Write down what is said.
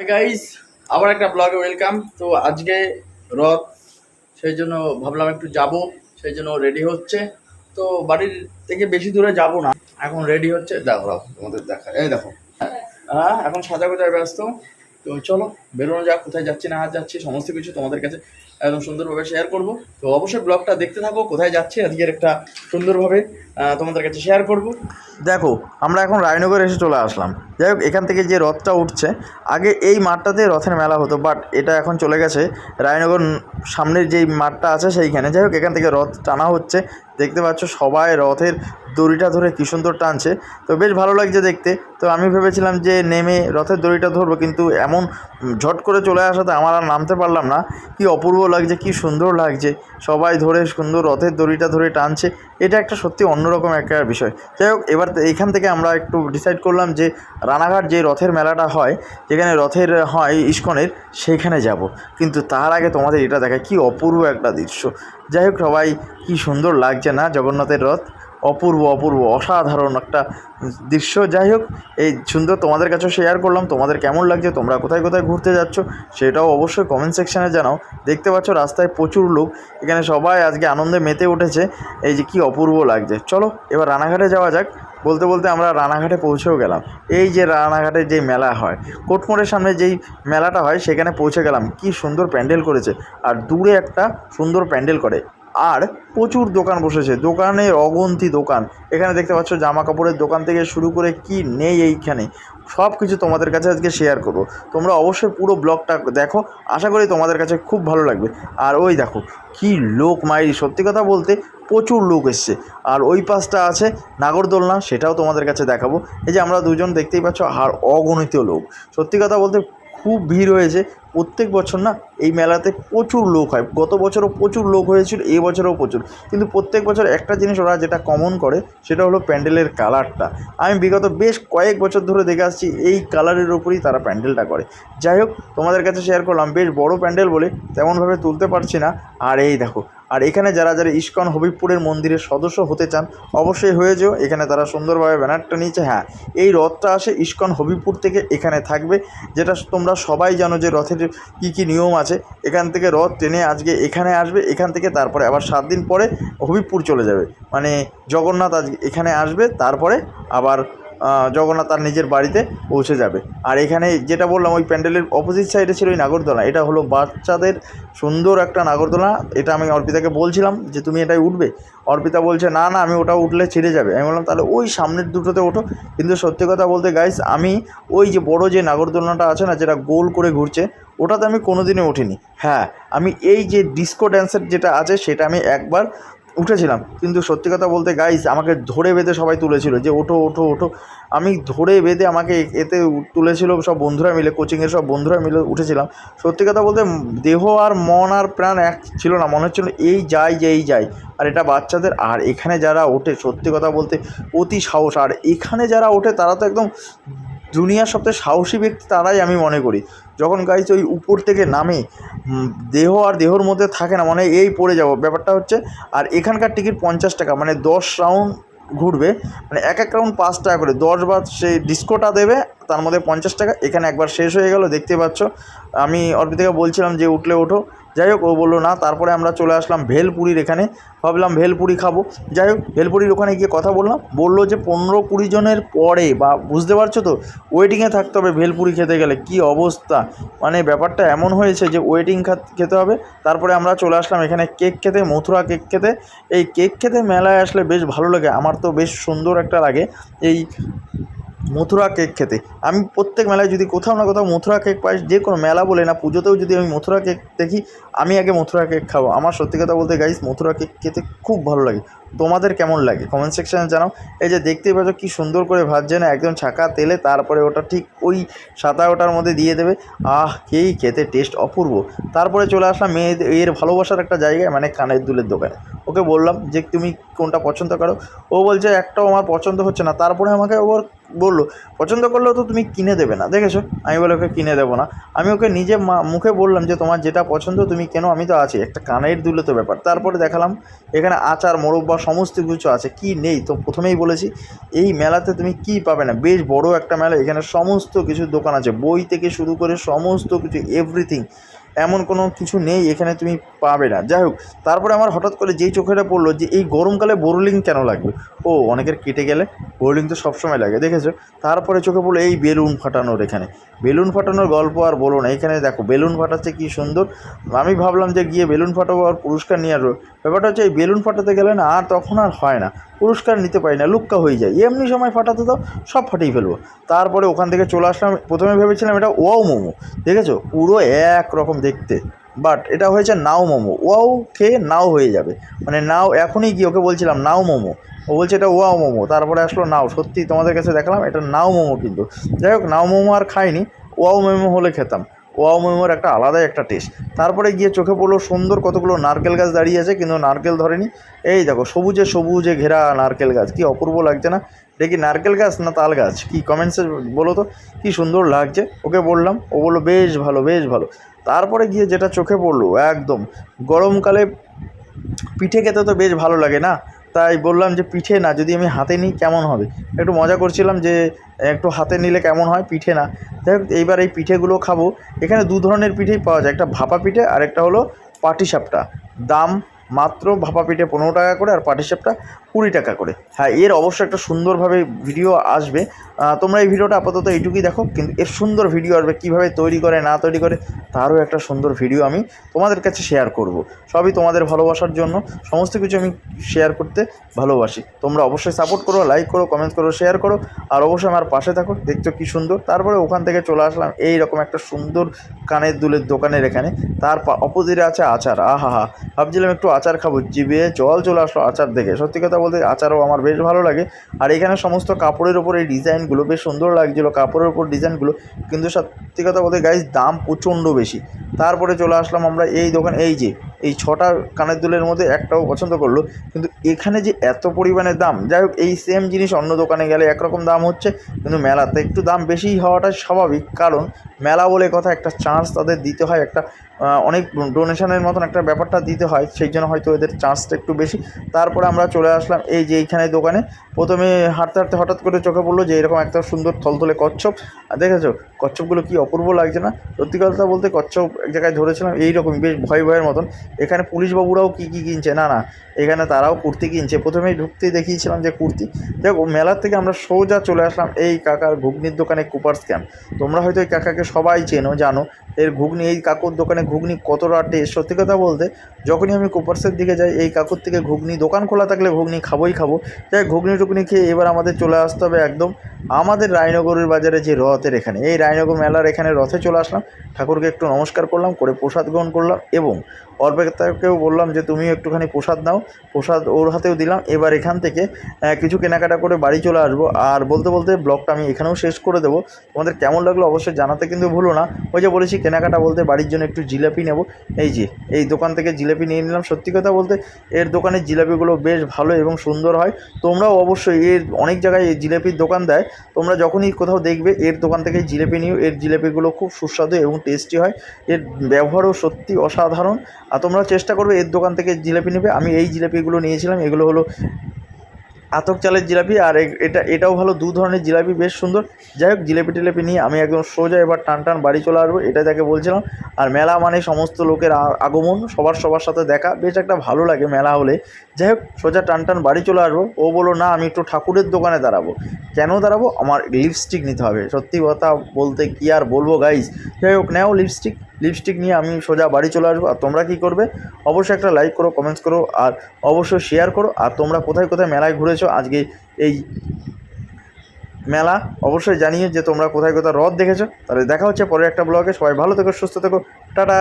Guys, আবার একটা ব্লগে ওয়েলকাম। তো আজকে রথ, সেই জন্য ভাবলাম একটু যাব, সেই জন্য রেডি হচ্ছে। তো বাড়ির থেকে বেশি দূরে যাব না, এখন রেডি হচ্ছে। দেখো দেখো, তোমাদের দেখা, এই দেখো। হ্যাঁ, এখন সাজাগোজায় ব্যস্ত। তো চলো বেরোনো যাক, কোথায় যাচ্ছি না যাচ্ছি সমস্ত কিছু তোমাদের কাছে একদম সুন্দরভাবে শেয়ার করব। তো অবশ্যই ব্লগটা দেখতে থাকো, কোথায় যাচ্ছি আজকের একটা সুন্দরভাবে তোমাদের কাছে শেয়ার করব। দেখো, আমরা এখন রায়নগর এসে চলে আসলাম। যাই হোক, এখান থেকে যে রথটা উঠছে, আগে এই মাঠটাতে রথের মেলা হতো, বাট এটা এখন চলে গেছে রায়নগর সামনের যেই মাঠটা আছে সেইখানে। যাই হোক, এখান থেকে রথ টানা হচ্ছে, দেখতে পাচ্ছ সবাই রথের দড়িটা ধরে কী সুন্দর টানছে। তো বেশ ভালো লাগছে দেখতে। তো আমি ভেবেছিলাম যে নেমে রথের দড়িটা ধরবো, কিন্তু এমন ঝট করে চলে আসাতে আমার আর নামতে পারলাম না। কি অপূর্ব লাগছে, কি সুন্দর লাগছে, সবাই ধরে সুন্দর রথের দড়িটা ধরে টানছে। এটা একটা সত্যি অন্যরকম একটা বিষয়। যাই হোক, এবার এইখান থেকে আমরা একটু ডিসাইড করলাম যে রানাঘাট যে রথের মেলাটা হয়, যেখানে রথের হয় ইস্কনের, সেইখানে যাব। কিন্তু তার আগে তোমাদের এটা দেখায়, কি অপূর্ব একটা দৃশ্য। যাই হোক, সবাই কি সুন্দর লাগছে না জগন্নাথের রথ, অপূর্ব অপূর্ব অসাধারণ একটা দৃশ্য। যাই হোক, এই সুন্দর তোমাদের কাছে শেয়ার করলাম। তোমাদের কেমন লাগছে, তোমরা কোথায় কোথায় ঘুরতে যাচ্ছ সেটাও অবশ্যই কমেন্ট সেকশানে জানাও। দেখতে পাচ্ছ রাস্তায় প্রচুর লোক, এখানে সবাই আজকে আনন্দে মেতে উঠেছে। এই যে কি অপূর্ব লাগছে। চলো এবার রানাঘাটে যাওয়া যাক। বলতে বলতে আমরা রানাঘাটে পৌঁছেও গেলাম। এই যে রানাঘাটে যেই মেলা হয়, কোর্টমোড়ের সামনে যেই মেলাটা হয়, সেখানে পৌঁছে গেলাম। কি সুন্দর প্যান্ডেল করেছে, আর দূরে একটা সুন্দর প্যান্ডেল করে, আর প্রচুর দোকান বসেছে, দোকানে অগুন্তি দোকান। এখানে দেখতে পাচ্ছ জামা কাপড়ের দোকান থেকে শুরু করে কি নেই এইখানে, সব কিছু তোমাদের কাছে আজকে শেয়ার করবো। তোমরা অবশ্যই পুরো ব্লগটা দেখো, আশা করি তোমাদের কাছে খুব ভালো লাগবে। আর ওই দেখো কি লোক মাইরি, সত্যি কথা বলতে প্রচুর লোক এসছে। আর ওই পাশটা আছে নাগরদোলনা, সেটাও তোমাদের কাছে দেখাবো। এই যে আমরা দুজন দেখতেই পাচ্ছ, আর অগণিত লোক। সত্যি কথা বলতে খুব ভিড় হয়েছে। প্রত্যেক বছর না এই মেলাতে প্রচুর লোক হয়, গত বছরও প্রচুর লোক হয়েছিল, এই বছরও প্রচুর। কিন্তু প্রত্যেক বছর একটা জিনিস ওরা যেটা কমন করে, সেটা হলো প্যান্ডেলের কালারটা। আমি বিগত বেশ কয়েক বছর ধরে দেখে আসছি এই কালারের ওপরই তারা প্যান্ডেলটা করে। যাই হোক, তোমাদের কাছে শেয়ার করলাম। বেশ বড় প্যান্ডেল বলে তেমনভাবে তুলতে পারছি না। আর এই দেখো, আর এখানে যারা যারা ইস্কন হবিবপুরের মন্দিরের সদস্য হতে চান, অবশ্যই হয়ে যেও। এখানে তারা সুন্দরভাবে ব্যানারটা নিয়েছে। হ্যাঁ, এই রথটা আসে ইস্কন হবিবপুর থেকে, এখানে থাকবে। যেটা তোমরা সবাই জানো যে রথের কী কী নিয়ম আছে। এখান থেকে রথ টেনে আজকে এখানে আসবে, এখান থেকে তারপরে আবার 7 দিন পরে হবিবপুর চলে যাবে। মানে জগন্নাথ আজকে এখানে আসবে, তারপরে আবার জগন্নাথ তার নিজের বাড়িতে পৌঁছে যাবে। আর এখানে যেটা বললাম, ওই প্যান্ডেলের অপোজিট সাইডে ছিল ওই নাগরদোলনা। এটা হলো বাচ্চাদের সুন্দর একটা নাগরদোলনা। এটা আমি অর্পিতাকে বলছিলাম যে তুমি এটাই উঠবে। অর্পিতা বলছে না না, আমি ওটা উঠলে ছিঁড়ে যাবে। আমি বললাম তাহলে ওই সামনের দুটোতে ওঠো। কিন্তু সত্যি কথা বলতে গাইস, আমি ওই যে বড় যে নাগরদোলনাটা আছে না, যেটা গোল করে ঘুরছে, ওটাতে আমি কোনোদিনও উঠিনি। হ্যাঁ, আমি এই যে ডিস্কো ড্যান্সের যেটা আছে, সেটা আমি একবার উঠেছিলাম। কিন্তু সত্যি কথা বলতে গাইস, আমাকে ধরে বেঁধে সবাই তুলেছিল যে ওঠো ওঠো ওঠো। আমি ধরে বেঁধে আমাকে এতে তুলেছিল সব বন্ধুরা মিলে, কোচিংয়ের সব বন্ধুরা মিলে উঠেছিলাম। সত্যি কথা বলতে দেহ আর মন আর প্রাণ এক ছিল না, মনে হচ্ছিল এই যাই যে এই যাই। আর এটা বাচ্চাদের। আর এখানে যারা ওঠে, সত্যি কথা বলতে অতি সাহস। আর এখানে যারা ওঠে তারা তো একদম দুনিয়ার সবথেকে সাহসী ব্যক্তি, তারাই আমি মনে করি। যখন গাইস ওই উপর থেকে নামে, দেহ আর দেহর মধ্যে থাকে না, মানে এই পড়ে যাব ব্যাপারটা হচ্ছে। আর এখানকার টিকিট 50 টাকা, মানে 10 রাউন্ড ঘুরবে, মানে এক এক রাউন্ড 5 টাকা করে। 10 বার সেই ডিস্কোটা দেবে, তার মধ্যে 50 টাকা। এখানে একবার শেষ হয়ে গেল, দেখতে পাচ্ছ। আমি অর্পিতাকে বলছিলাম যে উঠলে ওঠো, যাই হোক ও বললো না। তারপরে আমরা চলে আসলাম ভেলপুরির এখানে, ভাবলাম ভেলপুরি খাবো। যাই হোক, ভেলপুরির ওখানে গিয়ে কথা বললাম, বললো যে 15-20 জনের পরে, বা বুঝতে পারছো তো, ওয়েটিংয়ে থাকতে হবে ভেলপুরি খেতে গেলে। কি অবস্থা, মানে ব্যাপারটা এমন হয়েছে যে ওয়েটিং খেতে হবে। তারপরে আমরা চলে আসলাম এখানে কেক খেতে, মথুরা কেক খেতে। এই কেক খেতে মেলায় আসলে বেশ ভালো লাগে, আমার তো বেশ সুন্দর একটা লাগে এই মথুরা কেক খেতে। আমি প্রত্যেক মেলায় যদি কোথাও না কোথাও মথুরা কেক পাই, যে কোনো মেলা বলে না, পুজোতেও যদি আমি মথুরা কেক দেখি, আমি আগে মথুরা কেক খাবো। আমার সত্যি কথা বলতে গাইস, মথুরা কেক খেতে খুব ভালো লাগে। তোমাদের কেমন লাগে কমেন্ট সেকশানে জানাও। এই যে দেখতেই পাচ্ছ কি সুন্দর করে ভাজছে না, একদম ছাঁকা তেলে, তারপরে ওটা ঠিক ওই সাদা ওটার মধ্যে দিয়ে দেবে। কেই খেতে টেস্ট অপূর্ব। তারপরে চলে আসলাম এর ভালোবাসার একটা জায়গায়, মানে কানের দুলের দোকানে। ওকে বললাম যে তুমি কোনটা পছন্দ করো। ও বলছে একটাও আমার পছন্দ হচ্ছে না। তারপরে আমাকে ওর বললো পছন্দ করলেও তো তুমি কিনে দেবে না, দেখেছো। আমি বলে ওকে কিনে দেবো না। আমি ওকে নিজে মুখে বললাম যে তোমার যেটা পছন্দ তুমি কেন, আমি তো আছি, একটা কানের দুলে তো ব্যাপার। তারপরে দেখালাম এখানে আচার মোরব্বা সমস্ত কিছু আছে, কি নেই তো প্রথমেই বলেছি এই মেলাতে তুমি কি পাবে না, বেশ বড় একটা মেলা, এখানে সমস্ত কিছু দোকান আছে, বই থেকে শুরু করে সমস্ত কিছু এভরিথিং, এমন কোনো কিছু নেই এখানে তুমি পাবে না। যাই হোক, তারপরে আমার হঠাৎ করে যেই চোখেটা পড়লো যে এই গরমকালে বোরোলিং কেন লাগবে, ও অনেকের কেটে গেলে বোরোলিং তো সবসময় লাগে, দেখেছো। তারপরে চোখে পড়লো এই বেলুন ফাটানোর, এখানে বেলুন ফাটানোর গল্প আর বলো না, এখানে দেখো বেলুন ফাটাচ্ছে কি সুন্দর। আমি ভাবলাম যে গিয়ে বেলুন ফাটাবো আর পুরস্কার নিয়ে আসবো, ব্যাপারটা হচ্ছে এই বেলুন ফাটাতে গেলে না আর তখন আর হয় না, পুরস্কার নিতে পারি না, লুক্কা হয়ে যায়, এমনি সময় ফাটাতে দাও সব ফাটিয়ে ফেলবো। তারপরে ওখান থেকে চলে আসলাম, প্রথমে ভেবেছিলাম এটা ওয়াও মোমো, দেখেছো পুরো এক রকম দেখতে, বাট এটা হয়েছে নাও মোমো, ওয়াও খেয়ে নাও হয়ে যাবে, মানে নাও এখনই গিয়ে ওকে বলছিলাম নাও মোমো, ও বলছে এটা ওয়াও মোমো, তারপরে আসলো নাও, সত্যি তোমাদের কাছে দেখালাম এটা নাও মোমো কিন্তু। যাই হোক, নাও মোমো আর খাইনি, ওয়াও মোমো হলে খেতাম, ওয়াও মোমোর একটা আলাদাই একটা টেস্ট। তারপরে গিয়ে চোখে পড়লো সুন্দর কতগুলো নারকেল গাছ দাঁড়িয়ে আছে, কিন্তু নারকেল ধরেনি। এই দেখো সবুজে সবুজে ঘেরা নারকেল গাছ, কি অপূর্ব লাগছে না, এটা কি নারকেল গাছ না তাল গাছ, কি কমেন্টসে বলো তো, কি সুন্দর লাগছে। ওকে বললাম, ও বললো বেশ ভালো বেশ ভালো। তারপরে গিয়ে যেটা চোখে পড়লো একদম, গরমকালে পিঠে খেতে তো বেশ ভালো লাগে না, তাই বললাম যে পিঠে না, যদি আমি হাতে নিই কেমন হবে, একটু মজা করছিলাম যে একটু হাতে নিলে কেমন হয়, পিঠে না। যাই হোক, এইবার এই পিঠেগুলো খাবো। এখানে দু ধরনের পিঠেই পাওয়া যায়, একটা ভাপা পিঠে আর একটা হলো পাটিসাপটা। দাম মাত্র ভাপা পিঠে 15 টাকা করে আর পাটিসাপটা 20 টাকা করে। হ্যাঁ, এর অবশ্যই একটা সুন্দরভাবে ভিডিও আসবে, তোমরা এই ভিডিওটা আপাতত এইটুকুই দেখো, কিন্তু এর সুন্দর ভিডিও আসবে, কীভাবে তৈরি করে না তৈরি করে তারও একটা সুন্দর ভিডিও আমি তোমাদের কাছে শেয়ার করব। সবই তোমাদের ভালোবাসার জন্য, সমস্ত কিছু আমি শেয়ার করতে ভালোবাসি। তোমরা অবশ্যই সাপোর্ট করো, লাইক করো, কমেন্ট করো, শেয়ার করো, আর অবশ্যই আমার পাশে থাকো। দেখছো কী সুন্দর। তারপরে ওখান থেকে চলে আসলাম এই রকম একটা সুন্দর কানের দুলের দোকানের এখানে, তার অপোজিটে আছে আচার, আহা হা, ভাবছিলাম একটু আচার খাবো, জিভে জল চলে আসলো আচার দেখে। সত্যি কথা বলতে আচারও আমার বেশ ভালো লাগে। আর এখানে সমস্ত কাপড়ের ওপর এই ডিজাইনগুলো বেশ সুন্দর লাগছিলো, কাপড়ের ওপর ডিজাইনগুলো, কিন্তু সত্যি কথা বলতে গাইস দাম প্রচণ্ড বেশি। তারপরে চলে আসলাম আমরা এই দোকান, এই যে এই 6টা কানের দুলের মধ্যে একটাও পছন্দ করলো, কিন্তু এখানে যে এত পরিমাণে দাম। যাই হোক, এই সেম জিনিস অন্য দোকানে গেলে একরকম দাম হচ্ছে, কিন্তু মেলাতে একটু দাম বেশি হওয়াটা স্বাভাবিক, কারণ মেলা বলে কথা, একটা চার্জ তাদের দিতে হয়, একটা অনেক ডোনেশনের মতন একটা ব্যাপারটা দিতে হয়, সেই জন্য হয়তো এদের চার্জটা একটু বেশি। তারপরে আমরা চলে আসলাম এই যে এইখানে দোকানে, প্রথমে হাঁটতে হাঁটতে হঠাৎ করে চোখে পড়লো যে এরকম একটা সুন্দর থলথলে কচ্ছপ, আর দেখেছো কচ্ছপগুলো কি অপূর্ব লাগছে না। সত্যি কথা বলতে কচ্ছপ এক জায়গায় ধরেছিলাম এইরকমই বেশ ভয় ভয়ের মতন। এখানে পুলিশবাবুরাও কী কী কিনছে, না না এখানে তারাও কুর্তি কিনছে, প্রথমেই ঢুকতেই দেখিয়েছিলাম যে কুর্তি। দেখো, মেলার থেকে আমরা সোজা চলে আসলাম এই কাকার ঘুগনির দোকানে, কুপার্স ক্যাম্প। তোমরা হয়তো এই কাকাকে সবাই চেনো, জানো এর ঘুগনি, এই কাকুর দোকানে ঘুগনি কতটা টেস্ট। সত্যি কথা বলতে যখনই আমি কুপার্সের দিকে যাই এই কাকুর থেকে ঘুগনি, দোকান খোলা থাকলে ঘুগনি খাবোই খাবো। যাই ঘুগনি টুগনি খেয়ে এবার আমাদের চলে আসতে হবে একদম আমাদের রায়নগরের বাজারে যে রথের এখানে, এই রায়নগর মেলার এখানে রথে চলে আসলাম। ঠাকুরকে একটু নমস্কার করলাম, করে প্রসাদ গ্রহণ করলাম, এবং অর্পেতাকেও বললাম যে তুমিও একটুখানি প্রসাদ নাও, প্রসাদ ওর হাতেও দিলাম। এবার এখান থেকে কিছু কেনাকাটা করে বাড়ি চলে আসবো। আর বলতে বলতে ব্লগটা আমি এখানেও শেষ করে দেবো। তোমাদের কেমন লাগলো অবশ্যই জানাতে কিন্তু ভুলো না। ওই যে বলেছি কেনাকাটা বলতে বাড়ির জন্য একটু জিলাপি নেব, এই যে এই দোকান থেকে জিলাপি নিয়ে নিলাম। সত্যি কথা বলতে এর দোকানের জিলাপিগুলো বেশ ভালো এবং সুন্দর হয়। তোমরাও অবশ্যই এর অনেক জায়গায় এই জিলাপির দোকান দেয়, তোমরা যখনই কোথাও দেখবে এর দোকান থেকে জিলাপি নিও, এর জিলাপিগুলো খুব সুস্বাদু এবং টেস্টি হয়, এর ব্যবহারও সত্যি অসাধারণ। আর তোমরা চেষ্টা করবে এর দোকান থেকে জিলাপি নেবে। আমি এই জিলাপিগুলো নিয়েছিলাম, এগুলো হলো আতপ চালের জিলাপি, আর এটাও ভালো, দু ধরনের জিলাপি বেশ সুন্দর। যাই হোক, জিলাপি টিলাপি নিয়ে আমি একদম সোজা এবার টান টান বাড়ি চলে আসবো, এটা তাকে বলছিলাম। আর মেলা মানে সমস্ত লোকের আগমন, সবার সাথে দেখা, বেশ একটা ভালো লাগে মেলা হলে। যাই হোক, সোজা টান টান বাড়ি চলে আসবো। ও বলো না আমি একটু ঠাকুরের দোকানে দাঁড়াবো। কেন দাঁড়াবো? আমার লিপস্টিক নিতে হবে। সত্যি কথা বলতে কী আর বলবো গাইজ। যাই হোক, নেও লিপস্টিক নিয়ে আমি সোজা বাড়ি চলে আসবো। আর তোমরা কী করবে অবশ্যই একটা লাইক করো, কমেন্টস করো, আর অবশ্যই শেয়ার করো। আর তোমরা কোথায় কোথায় মেলায় ঘুরেছো আজকে এই মেলা, অবশ্যই জানিও যে তোমরা কোথায় কোথায় রথ দেখেছো। তাহলে দেখা হচ্ছে পরের একটা ব্লগে। সবাই ভালো থেকো, সুস্থ থেকো, টাটা।